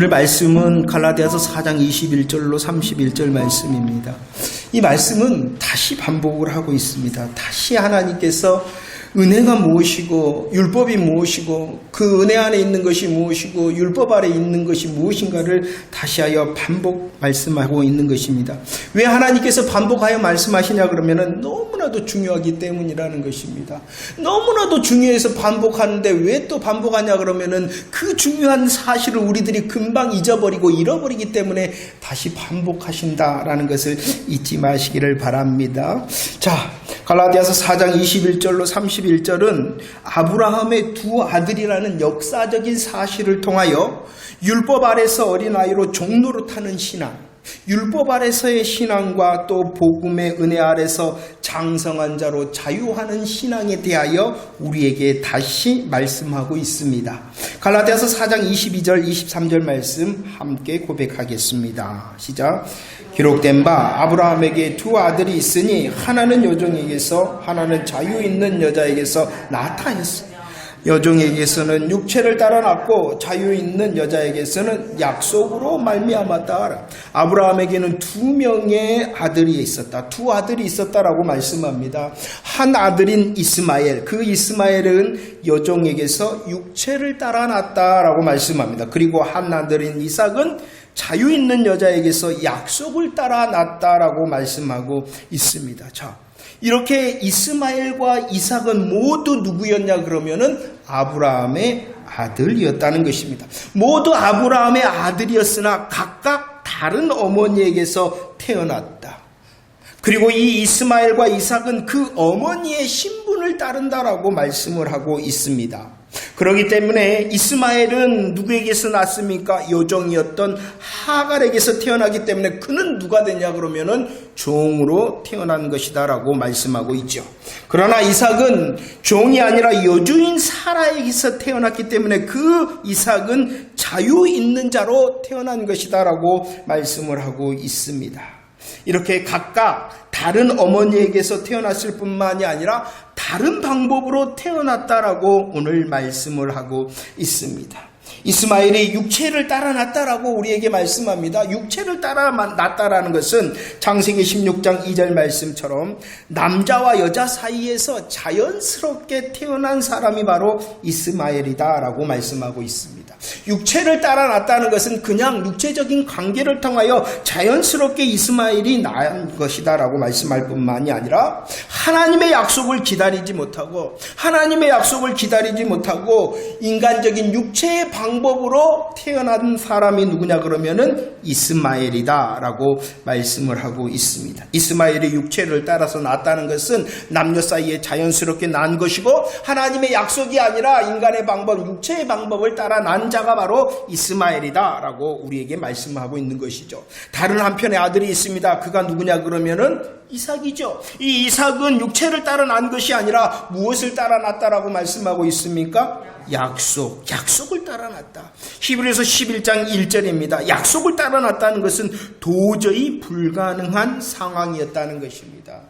오늘 말씀은 갈라디아서 4장 21절로 31절 말씀입니다. 이 말씀은 다시 반복을 하고 있습니다. 다시 하나님께서 은혜가 무엇이고 율법이 무엇이고 그 은혜 안에 있는 것이 무엇이고 율법 아래 있는 것이 무엇인가를 다시하여 반복 말씀하고 있는 것입니다. 왜 하나님께서 반복하여 말씀하시냐 그러면은 너무나도 중요하기 때문이라는 것입니다. 너무나도 중요해서 반복하는데 왜 또 반복하냐 그러면은 그 중요한 사실을 우리들이 금방 잊어버리고 잃어버리기 때문에 다시 반복하신다라는 것을 잊지 마시기를 바랍니다. 자, 갈라디아서 4장 21절로 31절은 아브라함의 두 아들이라는 역사적인 사실을 통하여 율법 아래서 어린아이로 종노릇하는 신앙, 율법 아래서의 신앙과 또 복음의 은혜 아래서 장성한 자로 자유하는 신앙에 대하여 우리에게 다시 말씀하고 있습니다. 갈라디아서 4장 22절 23절 말씀 함께 고백하겠습니다. 시작. 기록된 바 아브라함에게 두 아들이 있으니 하나는 여종에게서 하나는 자유 있는 여자에게서 낳았다. 여종에게서는 육체를 따라 낳고 자유 있는 여자에게서는 약속으로 말미암았다. 아브라함에게는 두 명의 아들이 있었다. 두 아들이 있었다라고 말씀합니다. 한 아들인 이스마엘, 그 이스마엘은 여종에게서 육체를 따라 낳았다라고 말씀합니다. 그리고 한 아들인 이삭은 자유 있는 여자에게서 약속을 따라 낳았다라고 말씀하고 있습니다. 자, 이렇게 이스마엘과 이삭은 모두 누구였냐 그러면은 아브라함의 아들이었다는 것입니다. 모두 아브라함의 아들이었으나 각각 다른 어머니에게서 태어났다. 그리고 이 이스마엘과 이삭은 그 어머니의 신분을 따른다라고 말씀을 하고 있습니다. 그렇기 때문에 이스마엘은 누구에게서 났습니까? 여종이었던 하갈에게서 태어나기 때문에 그는 누가 되냐 그러면은 종으로 태어난 것이다 라고 말씀하고 있죠. 그러나 이삭은 종이 아니라 여주인 사라에게서 태어났기 때문에 그 이삭은 자유 있는 자로 태어난 것이다 라고 말씀을 하고 있습니다. 이렇게 각각 다른 어머니에게서 태어났을 뿐만이 아니라 다른 방법으로 태어났다라고 오늘 말씀을 하고 있습니다. 이스마엘이 육체를 따라 낳았다라고 우리에게 말씀합니다. 육체를 따라 낳았다라는 것은 창세기 16장 2절 말씀처럼 남자와 여자 사이에서 자연스럽게 태어난 사람이 바로 이스마엘이다라고 말씀하고 있습니다. 육체를 따라 낳았다는 것은 그냥 육체적인 관계를 통하여 자연스럽게 이스마엘이 낳은 것이다라고 말씀할 뿐만이 아니라 하나님의 약속을 기다리지 못하고 인간적인 육체의 방법으로 태어난 사람이 누구냐 그러면은 이스마엘이다라고 말씀을 하고 있습니다. 이스마엘이 육체를 따라서 낳았다는 것은 남녀 사이에 자연스럽게 난 것이고 하나님의 약속이 아니라 인간의 방법, 육체의 방법을 따라 난 자가 바로 이스마엘이다라고 우리에게 말씀하고 있는 것이죠. 다른 한편의 아들이 있습니다. 그가 누구냐 그러면은 이삭이죠. 이 이삭은 육체를 따라 난 것이 아니라 무엇을 따라 났다라고 말씀하고 있습니까? 약속을 따라 났다. 히브리서 11장 1절입니다. 약속을 따라 났다는 것은 도저히 불가능한 상황이었다는 것입니다.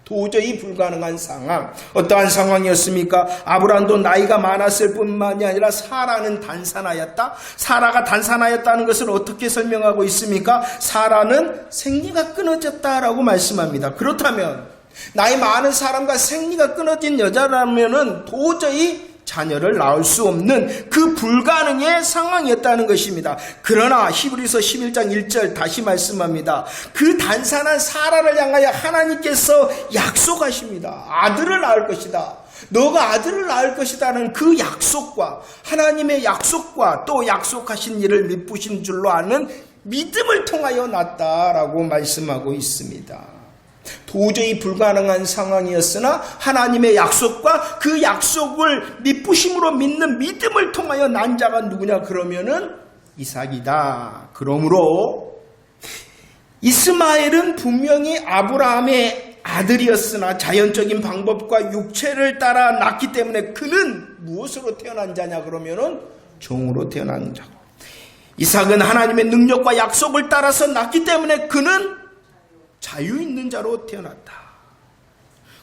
도저히 불가능한 상황. 어떠한 상황이었습니까? 아브라함도 나이가 많았을 뿐만이 아니라 사라는 단산하였다. 사라가 단산하였다는 것을 어떻게 설명하고 있습니까? 사라는 생리가 끊어졌다라고 말씀합니다. 그렇다면 나이 많은 사람과 생리가 끊어진 여자라면은 도저히 자녀를 낳을 수 없는 그 불가능의 상황이었다는 것입니다. 그러나 히브리서 11장 1절 다시 말씀합니다. 그 단산한 사라를 향하여 하나님께서 약속하십니다. 아들을 낳을 것이다. 너가 아들을 낳을 것이다는 그 약속과 하나님의 약속과 또 약속하신 일을 미쁘신 줄로 아는 믿음을 통하여 낳았다라고 말씀하고 있습니다. 도저히 불가능한 상황이었으나 하나님의 약속과 그 약속을 미쁘심으로 믿는 믿음을 통하여 난 자가 누구냐 그러면은 이삭이다. 그러므로 이스마엘은 분명히 아브라함의 아들이었으나 자연적인 방법과 육체를 따라 낳기 때문에 그는 무엇으로 태어난 자냐 그러면은 종으로 태어난 자. 이삭은 하나님의 능력과 약속을 따라서 낳기 때문에 그는 자유 있는 자로 태어났다.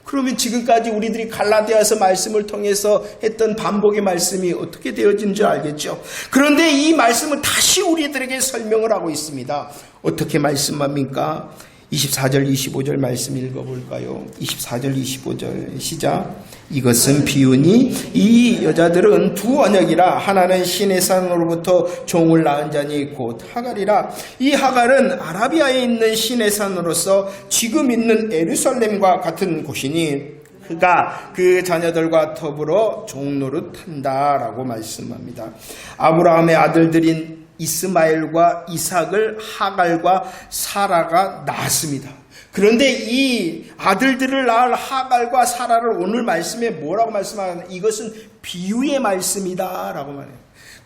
그러면 지금까지 우리들이 갈라디아서 말씀을 통해서 했던 반복의 말씀이 어떻게 되어진 줄 알겠죠? 그런데 이 말씀은 다시 우리들에게 설명을 하고 있습니다. 어떻게 말씀합니까? 24절 25절 말씀 읽어볼까요? 24절 25절 시작. 이것은 비유니 이 여자들은 두 언약이라 하나는 신의 산으로부터 종을 낳은 자니 곧 하갈이라. 이 하갈은 아라비아에 있는 신의 산으로서 지금 있는 예루살렘과 같은 곳이니 그가 그 자녀들과 더불어 종노릇한다라고 말씀합니다. 아브라함의 아들들인 이스마엘과 이삭을 하갈과 사라가 낳았습니다. 그런데 이 아들들을 낳을 하갈과 사라를 오늘 말씀에 뭐라고 말씀하냐? 이것은 비유의 말씀이다 라고 말해요.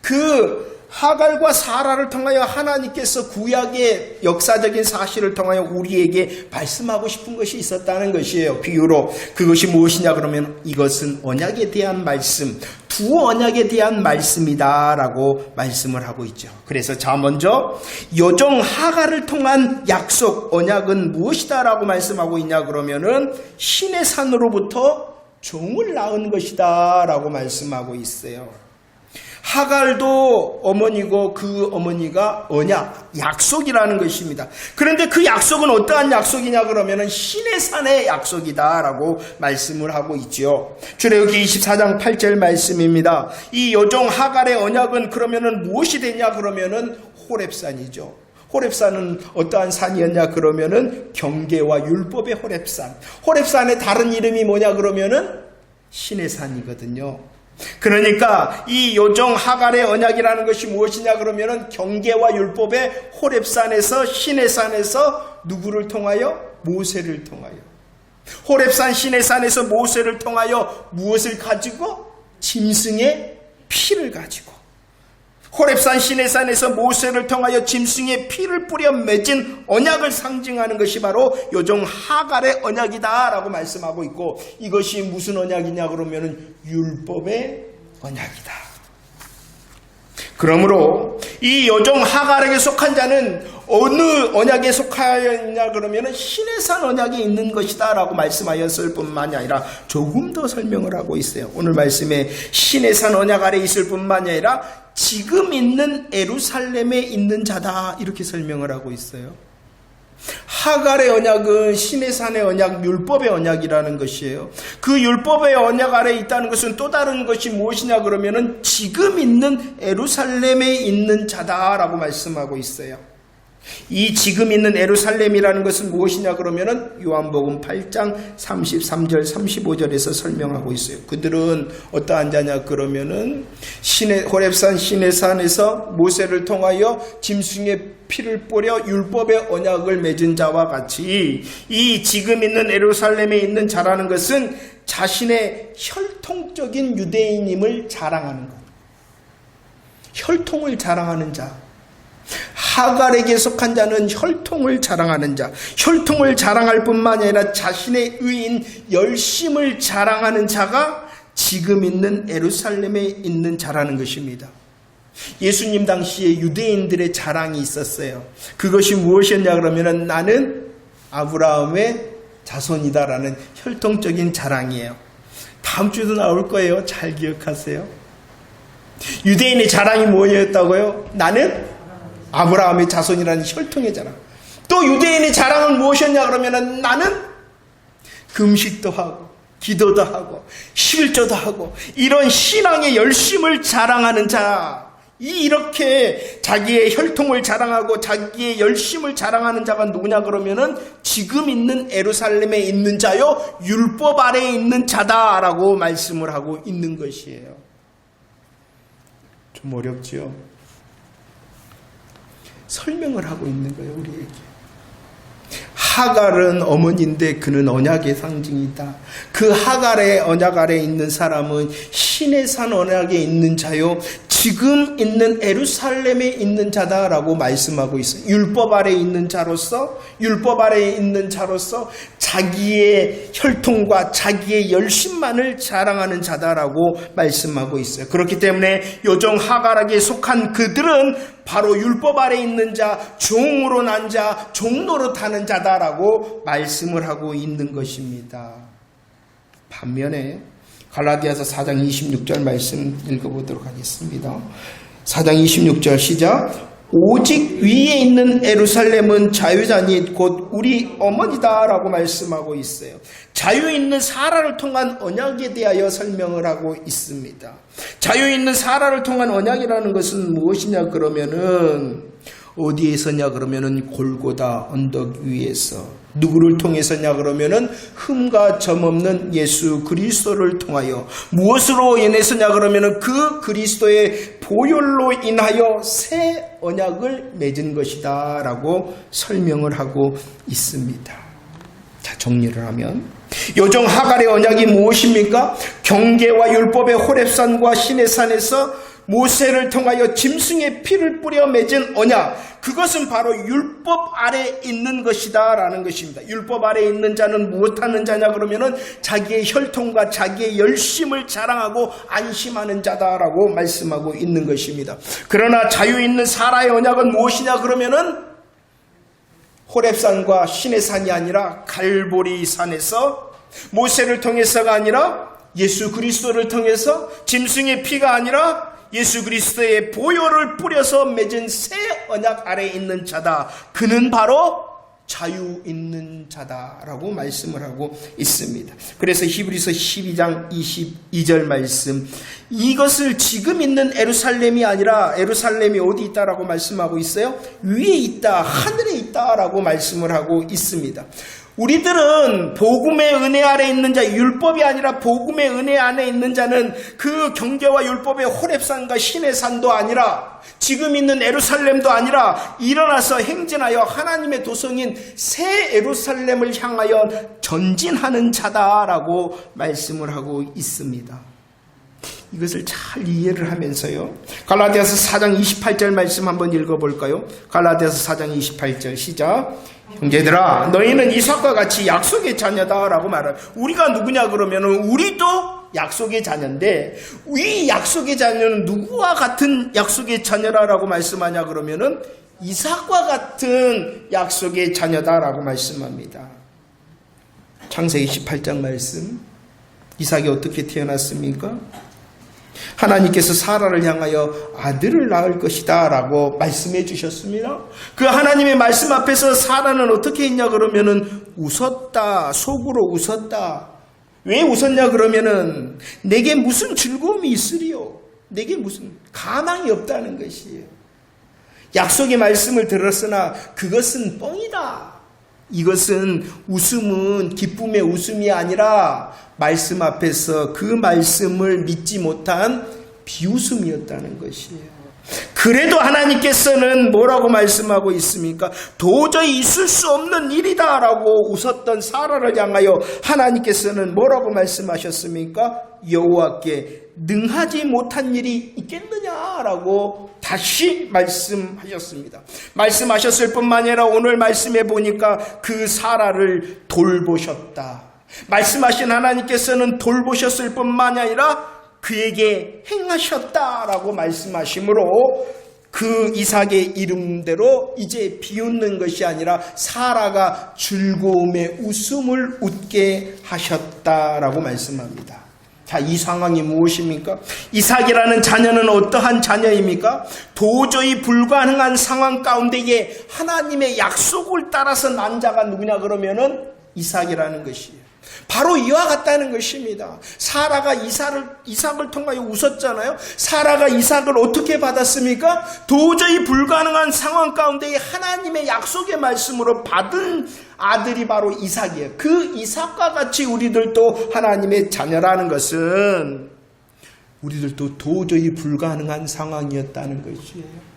그 하갈과 사라를 통하여 하나님께서 구약의 역사적인 사실을 통하여 우리에게 말씀하고 싶은 것이 있었다는 것이에요. 비유로. 그것이 무엇이냐 그러면 이것은 언약에 대한 말씀, 두 언약에 대한 말씀이다 라고 말씀을 하고 있죠. 그래서 자 먼저 여종 하갈을 통한 약속, 언약은 무엇이다 라고 말씀하고 있냐 그러면은 신의 산으로부터 종을 낳은 것이다 라고 말씀하고 있어요. 하갈도 어머니고 그 어머니가 언약, 약속이라는 것입니다. 그런데 그 약속은 어떠한 약속이냐 그러면은 신의 산의 약속이다라고 말씀을 하고 있죠. 출애굽기 24장 8절 말씀입니다. 이 여종 하갈의 언약은 그러면은 무엇이 되냐 그러면은 호렙산이죠. 호렙산은 어떠한 산이었냐 그러면은 경계와 율법의 호렙산. 호렙산의 다른 이름이 뭐냐 그러면은 신의 산이거든요. 그러니까 이 여종 하갈의 언약이라는 것이 무엇이냐 그러면은 경계와 율법의 호렙산에서 신의 산에서 누구를 통하여? 모세를 통하여. 호렙산 신의 산에서 모세를 통하여 무엇을 가지고? 짐승의 피를 가지고. 호렙산 신의 산에서 모세를 통하여 짐승의 피를 뿌려 맺은 언약을 상징하는 것이 바로 여종 하갈의 언약이다 라고 말씀하고 있고, 이것이 무슨 언약이냐 그러면은 율법의 언약이다. 그러므로 이 여종 하갈에게 속한 자는 어느 언약에 속하였냐 그러면은 신의 산 언약에 있는 것이다 라고 말씀하였을 뿐만이 아니라 조금 더 설명을 하고 있어요. 오늘 말씀에 신의 산 언약 아래 있을 뿐만이 아니라 지금 있는 예루살렘에 있는 자다 이렇게 설명을 하고 있어요. 하갈의 언약은 신의 산의 언약, 율법의 언약이라는 것이에요. 그 율법의 언약 아래 있다는 것은 또 다른 것이 무엇이냐 그러면은 지금 있는 예루살렘에 있는 자다라고 말씀하고 있어요. 이 지금 있는 예루살렘이라는 것은 무엇이냐 그러면은 요한복음 8장 33절 35절에서 설명하고 있어요. 그들은 어떠한 자냐 그러면은 호렙산 신의 산에서 모세를 통하여 짐승의 피를 뿌려 율법의 언약을 맺은 자와 같이 이 지금 있는 예루살렘에 있는 자라는 것은 자신의 혈통적인 유대인임을 자랑하는 것. 혈통을 자랑하는 자. 하갈에게 속한 자는 혈통을 자랑하는 자, 혈통을 자랑할 뿐만 아니라 자신의 의인 열심을 자랑하는 자가 지금 있는 예루살렘에 있는 자라는 것입니다. 예수님 당시에 유대인들의 자랑이 있었어요. 그것이 무엇이었냐 그러면 나는 아브라함의 자손이다라는 혈통적인 자랑이에요. 다음 주에도 나올 거예요. 잘 기억하세요. 유대인의 자랑이 뭐였다고요? 나는 아브라함의 자손이라는 혈통의 자랑. 또 유대인의 자랑은 무엇이었냐 그러면 나는 금식도 하고 기도도 하고 11조도 하고 이런 신앙의 열심을 자랑하는 자. 이렇게 자기의 혈통을 자랑하고 자기의 열심을 자랑하는 자가 누구냐 그러면은 지금 있는 예루살렘에 있는 자요 율법 아래에 있는 자다라고 말씀을 하고 있는 것이에요. 좀 어렵지요? 설명을 하고 있는 거예요, 우리에게. 하갈은 어머니인데 그는 언약의 상징이다. 그 하갈의 언약 아래에 있는 사람은 신의 산 언약에 있는 자요 지금 있는 예루살렘에 있는 자다라고 말씀하고 있어요. 율법 아래에 있는 자로서 자기의 혈통과 자기의 열심만을 자랑하는 자다라고 말씀하고 있어요. 그렇기 때문에 여종 하갈에게 속한 그들은 바로 율법 아래에 있는 자, 종으로 난 자, 종노릇하는 자다라고 말씀을 하고 있는 것입니다. 반면에 갈라디아서 4장 26절 말씀 읽어보도록 하겠습니다. 4장 26절 시작. 오직 위에 있는 예루살렘은 자유자니 곧 우리 어머니다라고 말씀하고 있어요. 자유 있는 사라를 통한 언약에 대하여 설명을 하고 있습니다. 자유 있는 사라를 통한 언약이라는 것은 무엇이냐 그러면은 어디에서냐 그러면은 골고다 언덕 위에서. 누구를 통해서냐 그러면은 흠과 점 없는 예수 그리스도를 통하여. 무엇으로 인해서냐 그러면은 그 그리스도의 보혈로 인하여 새 언약을 맺은 것이다 라고 설명을 하고 있습니다. 자, 정리를 하면 요정 하갈의 언약이 무엇입니까? 경계와 율법의 호렙산과 시내산에서 모세를 통하여 짐승의 피를 뿌려 맺은 언약, 그것은 바로 율법 아래 있는 것이다 라는 것입니다. 율법 아래 있는 자는 무엇하는 자냐 그러면은 자기의 혈통과 자기의 열심을 자랑하고 안심하는 자다라고 말씀하고 있는 것입니다. 그러나 자유 있는 사라의 언약은 무엇이냐 그러면은 호렙산과 시내산이 아니라 갈보리산에서 모세를 통해서가 아니라 예수 그리스도를 통해서 짐승의 피가 아니라 예수 그리스도의 보혈을 뿌려서 맺은 새 언약 아래에 있는 자다. 그는 바로 자유 있는 자다라고 말씀을 하고 있습니다. 그래서 히브리서 12장 22절 말씀, 이것을 지금 있는 예루살렘이 아니라 예루살렘이 어디 있다라고 말씀하고 있어요? 위에 있다, 하늘에 있다라고 말씀을 하고 있습니다. 우리들은 복음의 은혜 아래 있는 자, 율법이 아니라 복음의 은혜 안에 있는 자는 그 경계와 율법의 호렙산과 시내산도 아니라 지금 있는 예루살렘도 아니라 일어나서 행진하여 하나님의 도성인 새 예루살렘을 향하여 전진하는 자다라고 말씀을 하고 있습니다. 이것을 잘 이해를 하면서요, 갈라디아서 4장 28절 말씀 한번 읽어볼까요? 갈라디아서 4장 28절 시작. 형제들아, 너희는 이삭과 같이 약속의 자녀다라고 말해요. 우리가 누구냐 그러면은 우리도 약속의 자녀인데, 이 약속의 자녀는 누구와 같은 약속의 자녀라고 말씀하냐 그러면은 이삭과 같은 약속의 자녀다라고 말씀합니다. 창세기 18장 말씀, 이삭이 어떻게 태어났습니까? 하나님께서 사라를 향하여 아들을 낳을 것이다 라고 말씀해 주셨습니다. 그 하나님의 말씀 앞에서 사라는 어떻게 했냐 그러면은 웃었다, 속으로 웃었다. 왜 웃었냐 그러면은 내게 무슨 즐거움이 있으리요, 내게 무슨 가망이 없다는 것이에요. 약속의 말씀을 들었으나 그것은 뻥이다. 이것은 웃음은 기쁨의 웃음이 아니라 말씀 앞에서 그 말씀을 믿지 못한 비웃음이었다는 것이에요. 그래도 하나님께서는 뭐라고 말씀하고 있습니까? 도저히 있을 수 없는 일이다 라고 웃었던 사라를 향하여 하나님께서는 뭐라고 말씀하셨습니까? 여호와께 능하지 못한 일이 있겠느냐라고 다시 말씀하셨습니다. 말씀하셨을 뿐만 아니라 오늘 말씀해 보니까 그 사라를 돌보셨다. 말씀하신 하나님께서는 돌보셨을 뿐만 아니라 그에게 행하셨다라고 말씀하시므로 그 이삭의 이름대로 이제 비웃는 것이 아니라 사라가 즐거움의 웃음을 웃게 하셨다라고 말씀합니다. 자, 이 상황이 무엇입니까? 이삭이라는 자녀는 어떠한 자녀입니까? 도저히 불가능한 상황 가운데에 하나님의 약속을 따라서 난 자가 누구냐 그러면은 이삭이라는 것이에요. 바로 이와 같다는 것입니다. 사라가 이삭을 통하여 웃었잖아요. 사라가 이삭을 어떻게 받았습니까? 도저히 불가능한 상황 가운데 하나님의 약속의 말씀으로 받은 아들이 바로 이삭이에요. 그 이삭과 같이 우리들도 하나님의 자녀라는 것은 우리들도 도저히 불가능한 상황이었다는 것이에요.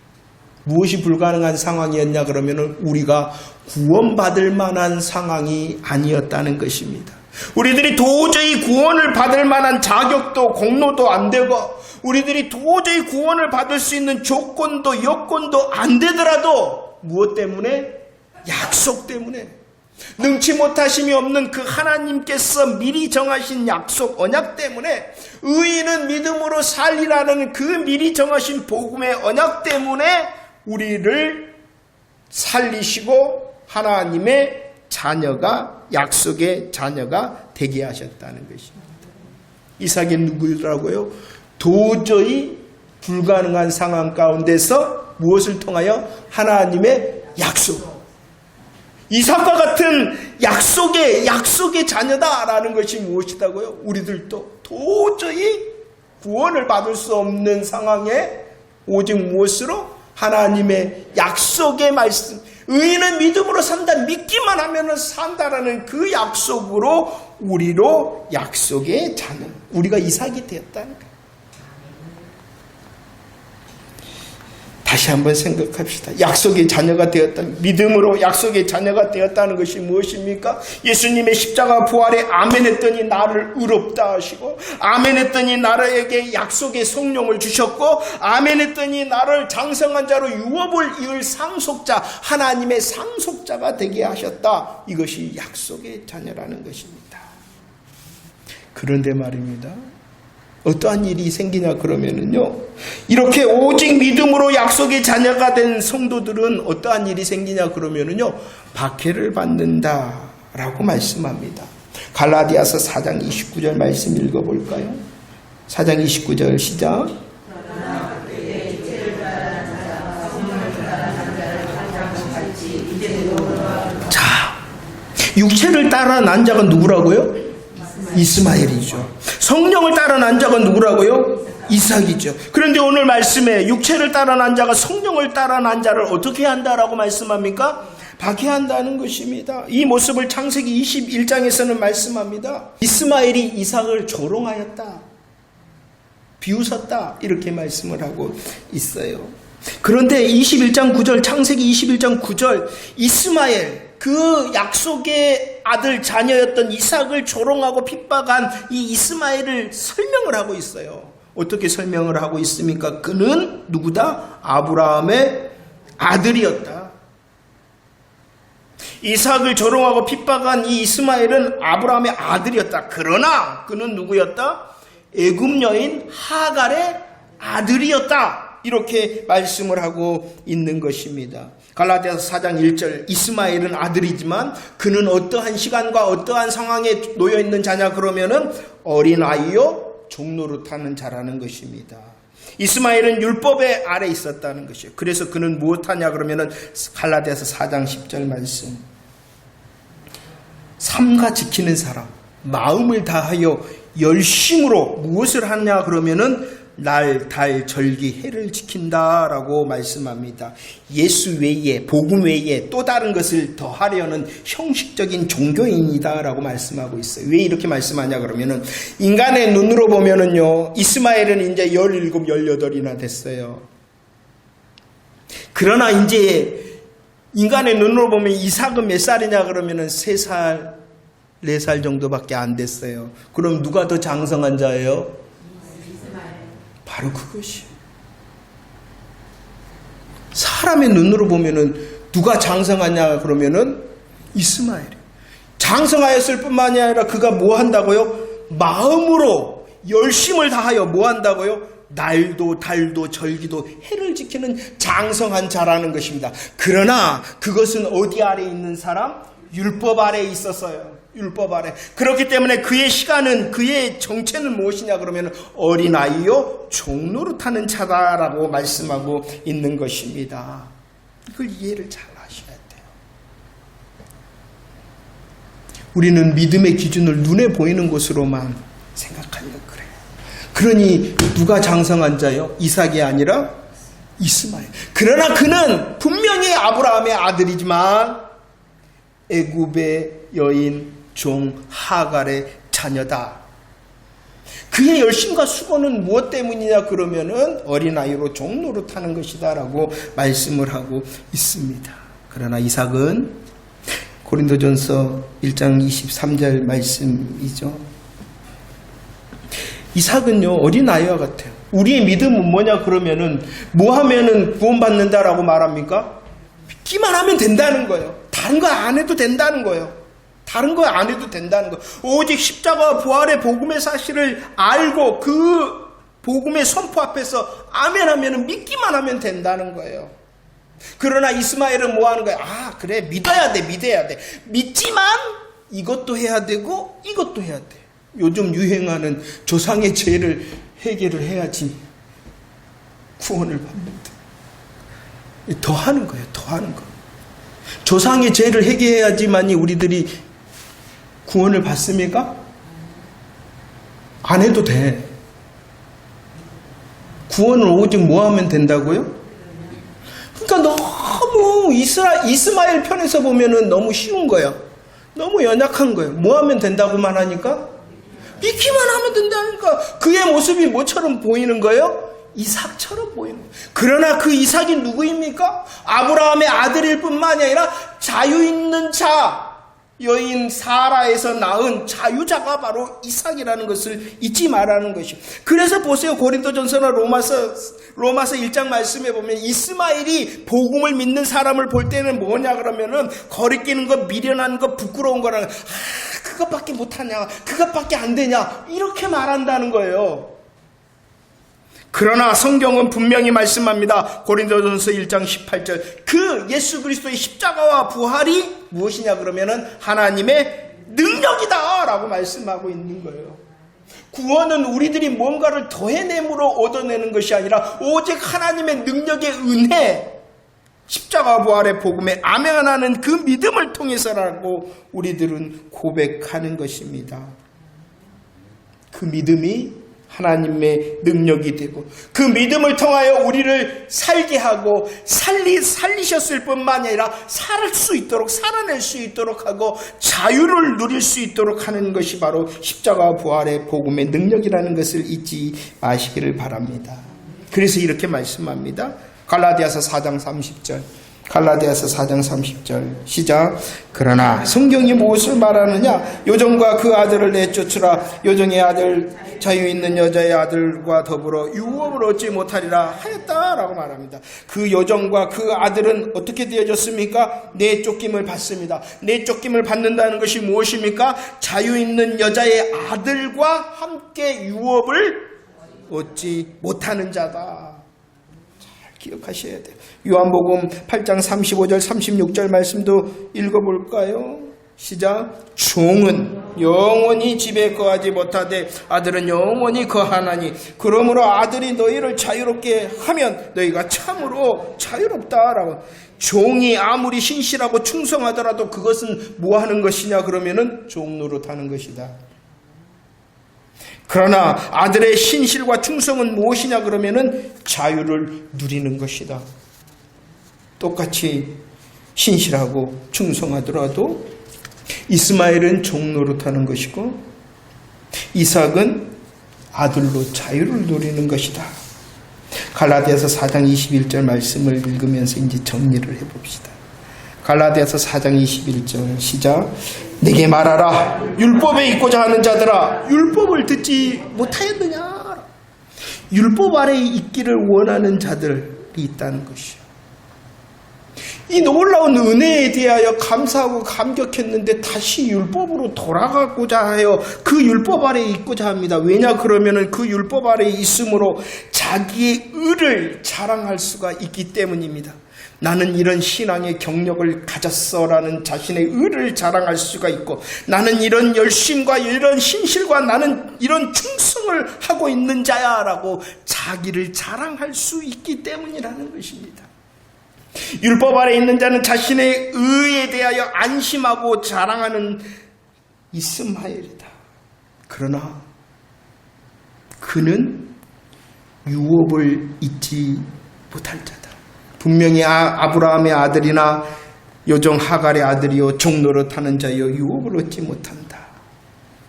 무엇이 불가능한 상황이었냐 그러면 우리가 구원받을 만한 상황이 아니었다는 것입니다. 우리들이 도저히 구원을 받을 만한 자격도 공로도 안 되고 우리들이 도저히 구원을 받을 수 있는 조건도 여건도 안 되더라도 무엇 때문에? 약속 때문에. 능치 못하심이 없는 그 하나님께서 미리 정하신 약속 언약 때문에, 의인은 믿음으로 살리라는 그 미리 정하신 복음의 언약 때문에 우리를 살리시고 하나님의 자녀가 약속의 자녀가 되게 하셨다는 것입니다. 이삭이 누구라고요? 도저히 불가능한 상황 가운데서 무엇을 통하여? 하나님의 약속. 이삭과 같은 약속의 자녀다라는 것이 무엇이다고요? 우리들도 도저히 구원을 받을 수 없는 상황에 오직 무엇으로? 하나님의 약속의 말씀. 의인은 믿음으로 산다. 믿기만 하면 산다라는 그 약속으로 우리로 약속의 자녀. 우리가 이삭이 되었다는 거예요. 다시 한번 생각합시다. 약속의 자녀가 되었다. 믿음으로 약속의 자녀가 되었다는 것이 무엇입니까? 예수님의 십자가 부활에 아멘했더니 나를 의롭다 하시고, 아멘했더니 나에게 약속의 성령을 주셨고, 아멘했더니 나를 장성한 자로 유업을 이을 상속자, 하나님의 상속자가 되게 하셨다. 이것이 약속의 자녀라는 것입니다. 그런데 말입니다. 어떠한 일이 생기냐 그러면은요, 이렇게 오직 믿음으로 약속의 자녀가 된 성도들은 어떠한 일이 생기냐 그러면은요, 박해를 받는다라고 말씀합니다. 갈라디아서 4장 29절 말씀 읽어볼까요? 4장 29절 시작. 자, 육체를 따라 난 자가 누구라고요? 이스마엘이죠. 성령을 따라 난 자가 누구라고요? 이삭이죠. 그런데 오늘 말씀에 육체를 따라 난 자가 성령을 따라 난 자를 어떻게 한다라고 말씀합니까? 박해한다는 것입니다. 이 모습을 창세기 21장에서는 말씀합니다. 이스마엘이 이삭을 조롱하였다, 비웃었다, 이렇게 말씀을 하고 있어요. 그런데 21장 9절, 창세기 21장 9절, 이스마엘, 그 약속의 아들 자녀였던 이삭을 조롱하고 핍박한 이 이스마엘을 설명을 하고 있어요. 어떻게 설명을 하고 있습니까? 그는 누구다? 아브라함의 아들이었다. 이삭을 조롱하고 핍박한 이 이스마엘은 아브라함의 아들이었다. 그러나 그는 누구였다? 애굽 여인 하갈의 아들이었다. 이렇게 말씀을 하고 있는 것입니다. 갈라디아서 4장 1절, 이스마엘은 아들이지만 그는 어떠한 시간과 어떠한 상황에 놓여있는 자냐 그러면은 어린아이요 종노릇하는 자라는 것입니다. 이스마엘은 율법의 아래 있었다는 것이에요. 그래서 그는 무엇하냐 그러면은 갈라디아서 4장 10절 말씀, 삼가 지키는 사람, 마음을 다하여 열심으로 무엇을 하냐 그러면은 날, 달, 절기, 해를 지킨다라고 말씀합니다. 예수 외에, 복음 외에 또 다른 것을 더하려는 형식적인 종교인이다라고 말씀하고 있어요. 왜 이렇게 말씀하냐 그러면은 인간의 눈으로 보면은요, 이스마엘은 이제 17, 18이나 됐어요. 그러나 이제 인간의 눈으로 보면 이삭은 몇 살이냐 그러면은 3살, 4살 정도밖에 안 됐어요. 그럼 누가 더 장성한 자예요? 바로 그것이에요. 사람의 눈으로 보면은 누가 장성하냐 그러면은 이스마엘이 장성하였을 뿐만이 아니라 그가 뭐 한다고요? 마음으로 열심을 다하여 뭐 한다고요? 날도 달도 절기도 해를 지키는 장성한 자라는 것입니다. 그러나 그것은 어디 아래 있는 사람? 율법 아래 있었어요. 율법 아래. 그렇기 때문에 그의 시간은, 그의 정체는 무엇이냐 그러면 어린아이요 종노릇하는 자다라고 말씀하고 있는 것입니다. 이걸 이해를 잘 하셔야 돼요. 우리는 믿음의 기준을 눈에 보이는 것으로만 생각하려고 그래요. 그러니 누가 장성한 자요? 이삭이 아니라 이스마엘. 그러나 그는 분명히 아브라함의 아들이지만 애굽의 여인 종 하갈의 자녀다. 그의 열심과 수고는 무엇 때문이냐 그러면은 어린아이로 종노릇하는 것이다라고 말씀을 하고 있습니다. 그러나 이삭은 고린도전서 1장 23절 말씀이죠. 이삭은요 어린아이와 같아요. 우리의 믿음은 뭐냐 그러면은 뭐 하면은 구원받는다라고 말합니까? 믿기만 하면 된다는 거예요. 다른 거 안 해도 된다는 거예요. 다른 거 안 해도 된다는 거. 오직 십자가 부활의 복음의 사실을 알고 그 복음의 선포 앞에서 아멘 하면 믿기만 하면 된다는 거예요. 그러나 이스마엘은 뭐 하는 거예요? 아, 그래, 믿어야 돼. 믿지만 이것도 해야 되고 이것도 해야 돼. 요즘 유행하는 조상의 죄를 해결을 해야지 구원을 받는다. 더 하는 거예요. 더 하는 거. 조상의 죄를 해결해야지만이 우리들이 구원을 받습니까? 안 해도 돼. 구원을 오직 뭐 하면 된다고요? 그러니까 너무 이스마엘 편에서 보면은 너무 쉬운 거예요. 너무 연약한 거예요. 뭐 하면 된다고만 하니까? 믿기만 하면 된다니까. 그의 모습이 뭐처럼 보이는 거예요? 이삭처럼 보이는 거예요. 그러나 그 이삭이 누구입니까? 아브라함의 아들일 뿐만이 아니라 자유 있는 자, 여인 사라에서 낳은 자유자가 바로 이삭이라는 것을 잊지 말라는 것이요. 그래서 보세요. 고린도전서나 로마서 1장 말씀에 보면 이스마엘이 복음을 믿는 사람을 볼 때는 뭐냐 그러면은 거리끼는 거, 미련한 거, 부끄러운 거랑 그것밖에 못하냐, 그것밖에 안 되냐 이렇게 말한다는 거예요. 그러나 성경은 분명히 말씀합니다. 고린도전서 1장 18절 그 예수 그리스도의 십자가와 부활이 무엇이냐 그러면은 하나님의 능력이다 라고 말씀하고 있는 거예요. 구원은 우리들이 뭔가를 더해냄으로 얻어내는 것이 아니라 오직 하나님의 능력의 은혜, 십자가 부활의 복음에 아멘하는 그 믿음을 통해서라고 우리들은 고백하는 것입니다. 그 믿음이 하나님의 능력이 되고 그 믿음을 통하여 우리를 살게 하고 살리셨을 뿐만 아니라 살아낼 수 있도록 하고 자유를 누릴 수 있도록 하는 것이 바로 십자가 부활의 복음의 능력이라는 것을 잊지 마시기를 바랍니다. 그래서 이렇게 말씀합니다. 갈라디아서 4장 30절 갈라디아서 4장 30절 시작. 그러나 성경이 무엇을 말하느냐? 요정과 그 아들을 내쫓으라. 요정의 아들 자유 있는 여자의 아들과 더불어 유업을 얻지 못하리라 하였다라고 말합니다. 그 요정과 그 아들은 어떻게 되어졌습니까? 내쫓김을 받습니다. 내쫓김을 받는다는 것이 무엇입니까? 자유 있는 여자의 아들과 함께 유업을 얻지 못하는 자다. 기억하셔야 돼요. 요한복음 8장 35절 36절 말씀도 읽어볼까요? 시작. 종은 영원히 집에 거하지 못하되 아들은 영원히 거하나니 그러므로 아들이 너희를 자유롭게 하면 너희가 참으로 자유롭다라고. 종이 아무리 신실하고 충성하더라도 그것은 뭐 하는 것이냐 그러면은 종 노릇하는 것이다. 그러나 아들의 신실과 충성은 무엇이냐 그러면은 자유를 누리는 것이다. 똑같이 신실하고 충성하더라도 이스마엘은 종 노릇하는 것이고 이삭은 아들로 자유를 누리는 것이다. 갈라디아서 4장 21절 말씀을 읽으면서 이제 정리를 해봅시다. 갈라디아서 4장 21절 시작. 내게 말하라. 율법에 있고자 하는 자들아, 율법을 듣지 못하였느냐? 율법 아래에 있기를 원하는 자들이 있다는 것이요. 이 놀라운 은혜에 대하여 감사하고 감격했는데 다시 율법으로 돌아가고자 하여 그 율법 아래에 있고자 합니다. 왜냐 그러면은 그 율법 아래에 있음으로 자기의 의를 자랑할 수가 있기 때문입니다. 나는 이런 신앙의 경력을 가졌어라는 자신의 의를 자랑할 수가 있고 나는 이런 열심과 이런 신실과 나는 이런 충성을 하고 있는 자야라고 자기를 자랑할 수 있기 때문이라는 것입니다. 율법 아래 있는 자는 자신의 의에 대하여 안심하고 자랑하는 이스마엘이다. 그러나 그는 유업을 잊지 못할 자다. 분명히 아브라함의 아들이나 요정 하갈의 아들이요 종 노릇하는 자여 유업을 얻지 못한다.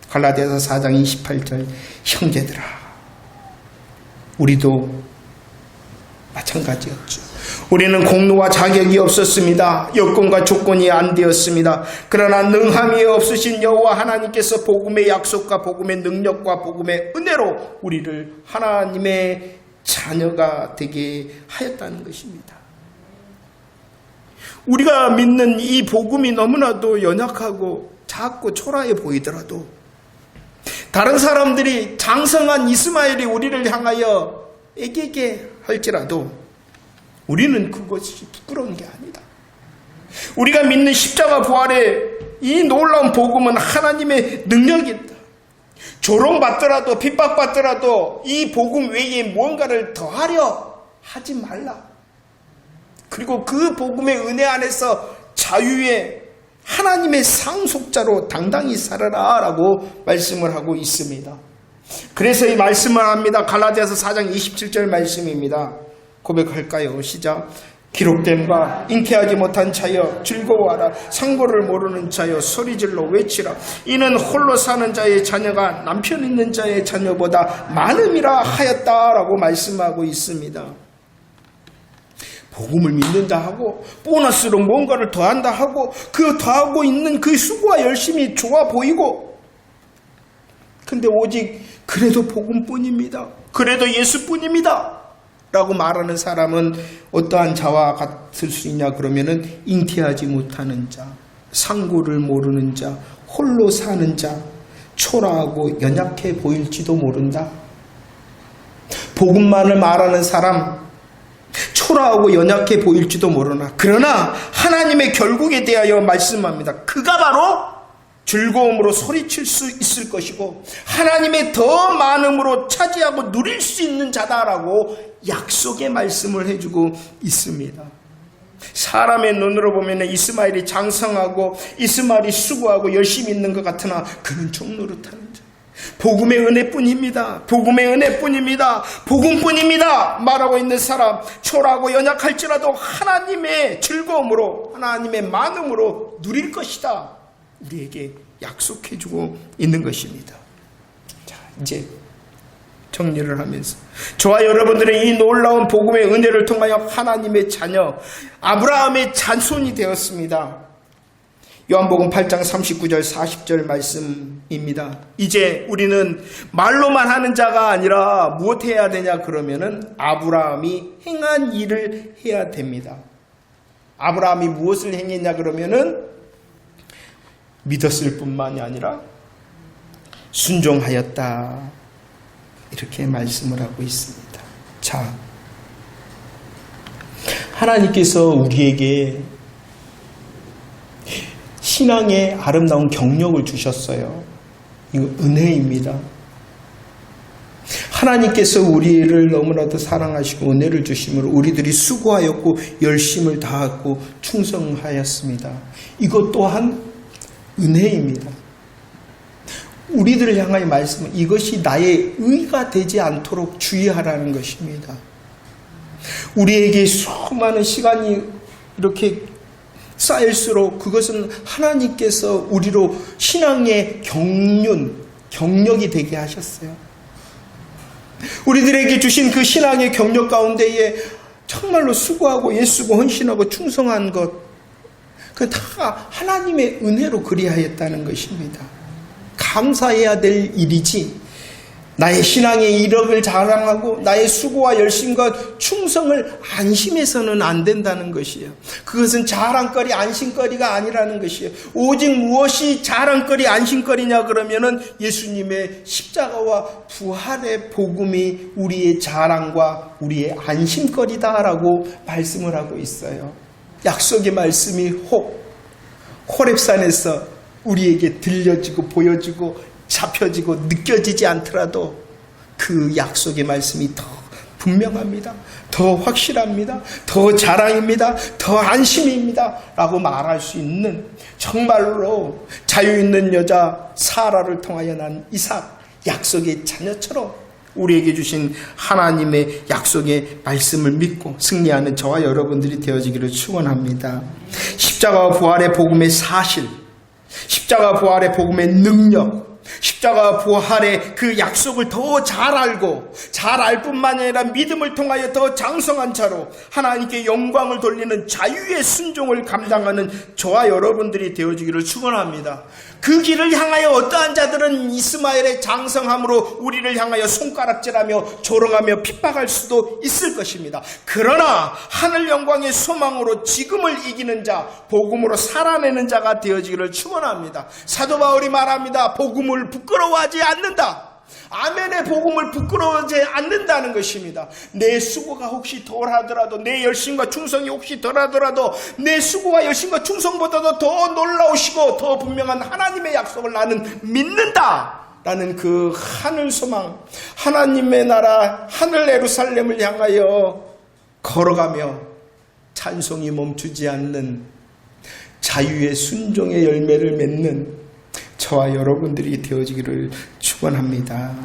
갈라디아서 4장 28절 형제들아 우리도 마찬가지였죠. 우리는 공로와 자격이 없었습니다. 여건과 조건이 안 되었습니다. 그러나 능함이 없으신 여호와 하나님께서 복음의 약속과 복음의 능력과 복음의 은혜로 우리를 하나님의 자녀가 되게 하였다는 것입니다. 우리가 믿는 이 복음이 너무나도 연약하고 작고 초라해 보이더라도 다른 사람들이 장성한 이스마엘이 우리를 향하여 애기게 할지라도 우리는 그것이 부끄러운 게 아니다. 우리가 믿는 십자가 부활의 이 놀라운 복음은 하나님의 능력이다. 조롱받더라도 핍박받더라도 이 복음 외에 무언가를 더하려 하지 말라. 그리고 그 복음의 은혜 안에서 자유의 하나님의 상속자로 당당히 살아라 라고 말씀을 하고 있습니다. 그래서 이 말씀을 합니다. 갈라디아서 4장 27절 말씀입니다. 고백할까요? 시작. 기록된 바 잉태하지 못한 자여 즐거워하라. 상고를 모르는 자여 소리질러 외치라. 이는 홀로 사는 자의 자녀가 남편 있는 자의 자녀보다 많음이라 하였다라고 말씀하고 있습니다. 복음을 믿는 자하고 보너스로 뭔가를 더한다 하고 그 더하고 있는 그 수고와 열심이 좋아 보이고, 근데 오직 그래도 복음뿐입니다. 그래도 예수뿐입니다 라고 말하는 사람은 어떠한 자와 같을 수 있냐 그러면은 잉태하지 못하는 자, 상고를 모르는 자, 홀로 사는 자, 초라하고 연약해 보일지도 모른다. 복음만을 말하는 사람, 초라하고 연약해 보일지도 모르나 그러나 하나님의 결국에 대하여 말씀합니다. 그가 바로 즐거움으로 소리칠 수 있을 것이고 하나님의 더 많음으로 차지하고 누릴 수 있는 자다라고 약속의 말씀을 해주고 있습니다. 사람의 눈으로 보면 이스마엘이 장성하고 이스마엘이 수고하고 열심히 있는 것 같으나 그는 종노릇하는 자. 복음의 은혜뿐입니다. 복음의 은혜뿐입니다. 복음뿐입니다 말하고 있는 사람, 초라하고 연약할지라도 하나님의 즐거움으로 하나님의 많음으로 누릴 것이다 우리에게 약속해주고 있는 것입니다. 자, 이제 정리를 하면서 저와 여러분들의 이 놀라운 복음의 은혜를 통하여 하나님의 자녀 아브라함의 자손이 되었습니다. 요한복음 8장 39절 40절 말씀입니다. 이제 우리는 말로만 하는 자가 아니라 무엇 해야 되냐 그러면은 아브라함이 행한 일을 해야 됩니다. 아브라함이 무엇을 행했냐 그러면은 믿었을 뿐만이 아니라 순종하였다 이렇게 말씀을 하고 있습니다. 자, 하나님께서 우리에게 신앙의 아름다운 경력을 주셨어요. 이거 은혜입니다. 하나님께서 우리를 너무나도 사랑하시고 은혜를 주심으로 우리들이 수고하였고 열심을 다하고 충성하였습니다. 이것 또한 은혜입니다. 우리들을 향하여 말씀은 이것이 나의 의가 되지 않도록 주의하라는 것입니다. 우리에게 수많은 시간이 이렇게 쌓일수록 그것은 하나님께서 우리로 신앙의 경력이 되게 하셨어요. 우리들에게 주신 그 신앙의 경력 가운데에 정말로 수고하고 애쓰고 헌신하고 충성한 것, 그 다 하나님의 은혜로 그리하였다는 것입니다. 감사해야 될 일이지 나의 신앙의 이력을 자랑하고 나의 수고와 열심과 충성을 안심해서는 안 된다는 것이에요. 그것은 자랑거리 안심거리가 아니라는 것이에요. 오직 무엇이 자랑거리 안심거리냐 그러면은 예수님의 십자가와 부활의 복음이 우리의 자랑과 우리의 안심거리다라고 말씀을 하고 있어요. 약속의 말씀이 호렙산에서 우리에게 들려지고 보여지고 잡혀지고 느껴지지 않더라도 그 약속의 말씀이 더 분명합니다. 더 확실합니다. 더 자랑입니다. 더 안심입니다. 라고 말할 수 있는 정말로 자유 있는 여자 사라를 통하여 난 이삭 약속의 자녀처럼 우리에게 주신 하나님의 약속의 말씀을 믿고 승리하는 저와 여러분들이 되어지기를 축원합니다. 십자가와 부활의 복음의 사실, 십자가 부활의 복음의 능력, 십자가 부활의 그 약속을 더 잘 알고 잘 알 뿐만 아니라 믿음을 통하여 더 장성한 자로 하나님께 영광을 돌리는 자유의 순종을 감당하는 저와 여러분들이 되어지기를 축원합니다. 그 길을 향하여 어떠한 자들은 이스마엘의 장성함으로 우리를 향하여 손가락질하며 조롱하며 핍박할 수도 있을 것입니다. 그러나 하늘 영광의 소망으로 지금을 이기는 자, 복음으로 살아내는 자가 되어지기를 축원합니다. 사도 바울이 말합니다. 복음을 부끄러워하지 않는다. 아멘의 복음을 부끄러워하지 않는다는 것입니다. 내 수고가 혹시 덜하더라도, 내 열심과 충성이 혹시 덜하더라도 내 수고와 열심과 충성보다도 더 놀라우시고 더 분명한 하나님의 약속을 나는 믿는다 라는 그 하늘 소망, 하나님의 나라 하늘 예루살렘을 향하여 걸어가며 찬송이 멈추지 않는 자유의 순종의 열매를 맺는 저와 여러분들이 되어지기를 축원합니다.